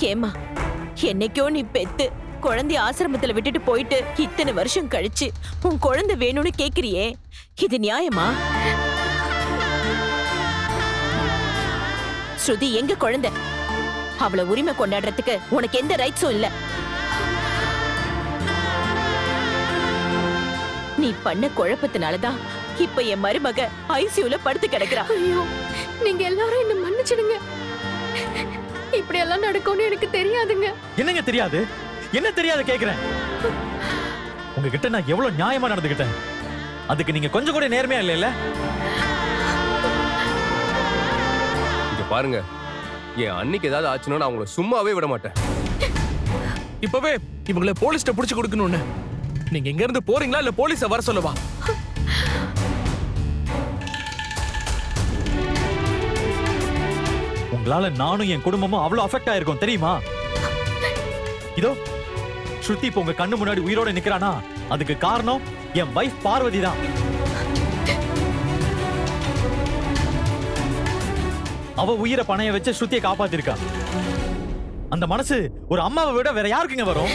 ஏமா, என்னைக்கோ நீ பெத்து குழந்தை ஆசிரமத்துல விட்டுட்டு போயிட்டு இத்தனை வருஷம் கழிச்சு உன் குழந்தை வேணும்னு கேக்குறியே, இது நியாயமா? ஸ்ருதி எங்க குழந்தை? அவளை உரிமை கொண்டாடுறதுக்கு உனக்கு எந்த ரைட்ஸும் இல்ல. நீ பண்ண குழப்பத்தினாலதான் இப்ப என் மருமக ஐசியூல படுத்து கிடக்குறா. ஐயோ, நீங்க எல்லாரும் என்ன மன்னிச்சிடுங்க. இப்படி எல்லாம் நடக்கும்னு எனக்கு தெரியாதுங்க. என்னங்க தெரியாது? என்ன தெரியாது கேக்குறேன். உங்ககிட்ட நான் எவ்வளவு நியாயமா நடந்துகிட்டேன். அதுக்கு நீங்க கொஞ்சம் கூட நேர்மையா இல்லைல்ல? இங்க பாருங்க, என் அன்னைக்கு ஏதாவது ஆச்சுன்னா நான் உங்களை சும்மாவே விட மாட்டேன். இப்பவே இவங்களை போலீஸ்ட்ட புடிச்சு கொடுக்கணும்னு. நீங்க எங்க இருந்து போறீங்களா இல்ல போலீஸ வர சொல்லவா? உங்களால நானும் என் குடும்பமும் அவ்வளவு அஃபெக்ட் ஆயிருக்கும் தெரியுமா? இதோ ஸ்ருதி இப்ப உங்க கண்ணு முன்னாடி உயிரோட நிக்கிறானா, அதுக்கு காரணம் என் வைஃப் பார்வதி தான். அவ உயிரை பணைய வச்சு ஸ்ருதியை காப்பாத்திருக்கா. அந்த மனசு ஒரு அம்மாவை விட வேற யாருக்குங்க வரும்?